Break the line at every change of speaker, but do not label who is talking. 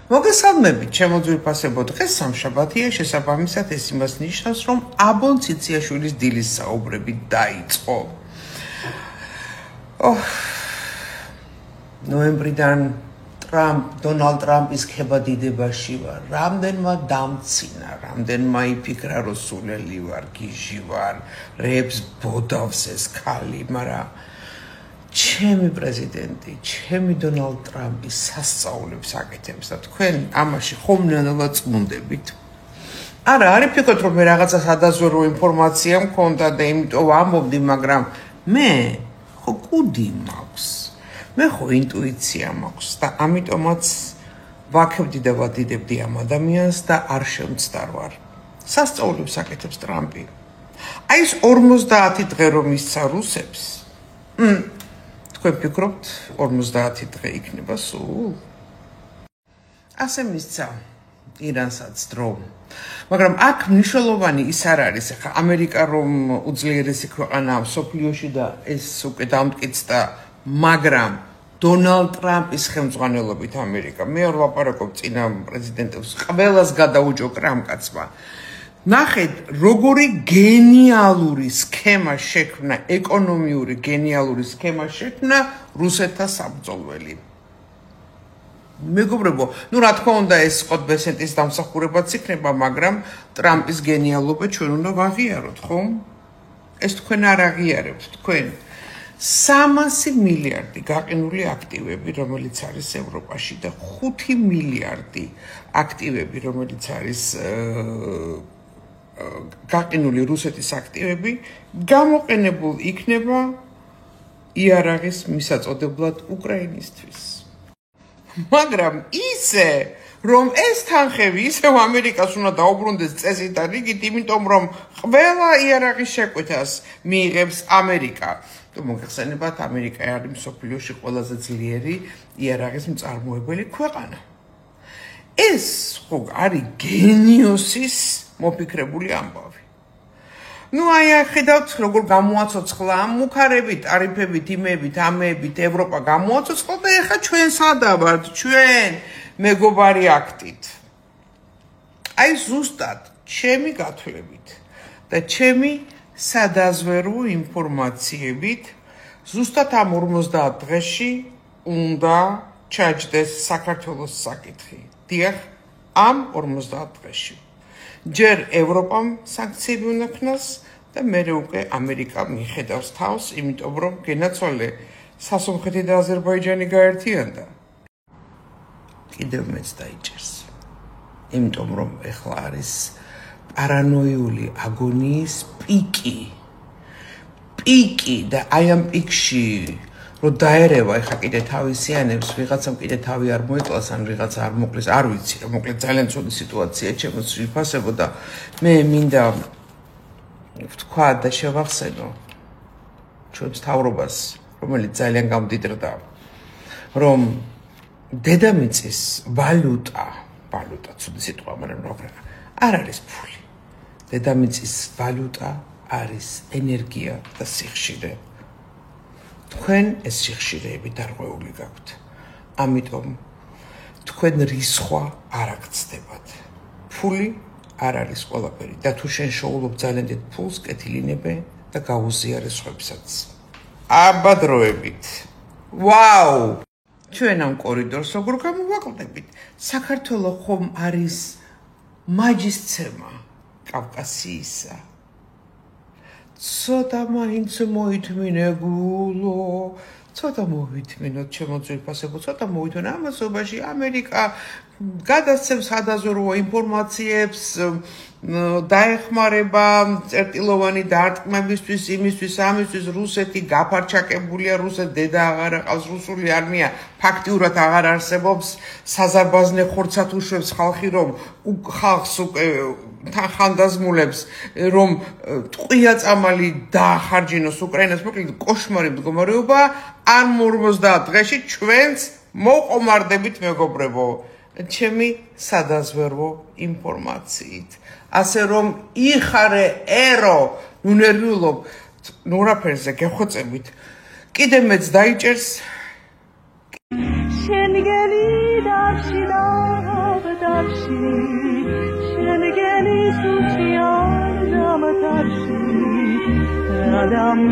მოგესალმებით, ჩემო ძვირფასებო, დღეს სამშაბათია, შესაბამისად ეს იმას ნიშნავს, რომ აბონ ციციაშვილის დილის საუბრები დაიწყო. ნოემბრიდან დონალდ ტრამპის ქებადიდებაში ვარ, რამდენმა დამცინა, რამდენმა იფიქრა, რომ სულელი ვარ, გიჟი ვარ, რეებს ბოდავს ეს ქალი, მაგრამ ჩემი პრეზიდენტი, ჩემი დონალდ ტრამპი სასწაულებს აკეთებს და თქვენ ამაში ხომნანალა წმუნდებით. არა, არ იფიქროთ, რომ მე რაღაცა სადაზვერო ინფორმაცია მქონდა და იმიტომ ვამბობდი, მაგრამ მე ხო კუდი მაქვს. მე ხო ინტუიცია მაქვს და ამიტომაც ვაქებდი და ვადიდებდი ამ ადამიანს და არ შემცდარ ვარ. სასწაულებს აკეთებს ტრამპი. აი ეს 50 დღე რომ მისცა რუსებს. თქვენ ფიქრობთ 50 დღე იქნება სულ? ასე მისცა ირანსაც დრო. მაგრამ აქ მნიშვნელოვანი ის არ არის, ხა ამერიკა რომ უძლიერესი ქვეყანაა მსოფლიოში და ეს უკვე დამტკიცდა, მაგრამ დონალდ ტრამპის ხელმძღვანელობით ამერიკა, მე არ ვაპარაკობ წინა პრეზიდენტებს, ყველას გადაუჭო კრამკაცმა. ნახეთ, როგორი გენიალური სქემა შექმნა, ეკონომიური გენიალური სქემა შექმნა რუსეთთა საბრძოლველი. მეგობრებო, რა თქმა უნდა ეს სკოტ-ბესენტის დამსახურებაც იქნება, მაგრამ ტრამპის გენიალობა ჩვენ უნდა ვაღიაროთ, ხო? ეს თქვენ არ აღიარებთ, თქვენ 300 მილიარდი გაყინული აქტივები, რომელიც არის ევროპაში და 5 მილიარდი აქტივები, რომელიც არის გაყინული რუსეთის აქტივები, გამოყენებულ იქნება იარაღის მისაწოდებლად უკრაინისთვის. მაგრამ ისე, რომ ეს თანხები ისევ ამერიკას უნდა დაუბრუნდეს წესით და რიგით, იმიტომ რომ ყველა იარაღის შეკვეთას მიიღებს ამერიკა. მოგეხსენებათ, ამერიკა არის მსოფლიოში ყველაზე ძლიერი იარაღის მწარმოებელი ქვეყანა. ეს ხო არის გენიოსის მოფიქრებული ამბავი. აი ხედავთ, როგორ გამოაცოცხლა მუქარები, ტარიფებით, იმებით, ამებით, ევროპა გამოაცოცხლა და ეხლა ჩვენ სადა ვართ, ჩვენ მეგობარი აქტით. აი ზუსტად ჩემი გათვლებით და ჩემი სადაზვერო ინფორმაციებით ზუსტად ამ 50 დღეში უნდა ჩაჯდეს საქართველოს საკითხი. დიახ, ამ 50 დღეში. ჯერ ევროპამ სანქციები უნდა ქნას და მერე უკვე ამერიკა მიხედავს თავს, იმიტომ რომ გენაცვალე სასუნხეთი და აზერბაიჯანი გაერთიანდა. კიდევ მეც დაიჭერს. იმიტომ რომ ეხლა არის პარანოიული აგონიის პიკი და აი ამ პიკში რომ დაერევა, ეხლა კიდე თავისიანებს, ვიღაცამ კიდე თავი არ მოეკლას, ან ვიღაცა არ მოკლის, არ ვიცი რა, მოკლედ ძალიან ცუდი სიტუაცია ჩემო ძვირფასებო და მე მინდა ვთქვა და შევახსენო ჩვენს მთავრობას, რომელიც ძალიან გამდიდრდა, რომ დედამიწის ვალუტა, ცუდი სიტყვა, მაგრამ არ არის ფული. დედამიწის ვალუტა არის ენერგია და სიხშირე. თქვენ ეს სიხშირეები დარღვეული გაქვთ. ამიტომ თქვენ რისხვა არ აქცდებათ. ფული არ არის ყველაფერი და თუ შენ შოულობ ძალიან დიდ ფულს, კეთილინებე და გაუზიარე სხვებსაც. აბადროებით. ვაუ! ჩვენ ამ კორიდორს როგორ გამოვაკლდებით? საქართველო ხომ არის მაჯისცემა კავკასიისა. ცოტა მაინც მოითმინებულო, ცოტა მოვითმინოთ ჩემო ძვირფასებო, ცოტა მოვითმინოთ ამასობაში ამერიკა გადასცემს სადაზვერო ინფორმაციებს, დაეხმარება წერტილოვანი დარტყმებისთვის, იმისთვის, ამისთვის, რუსეთი გაფარჩაკებულია, რუსეთ დედა აღარ ყავს, რუსული არმია ფაქტიურად აღარ არსებობს, საზარბაზნე ხორცად უშვებს ხალხი, რომ ხალხს უკვე ხანდაზმულებს, რომ ტყვია წამალი დაახარჯინოს უკრაინას, მოკლედ კოშმარი მდგომარეობა, ამ 50 დღეში ჩვენც მოყომარდებით მეგობრებო. ჩემი სადაზვერვო ინფორმაციით. ასე რომ იხარე ერო, ნერვიულობ, ნურაფერზე გეხოცებით. კიდე მეც დაიჭერს. შენ გელი დაშინა
ოპდავში შენგენი სუსიან დამთარში რადამ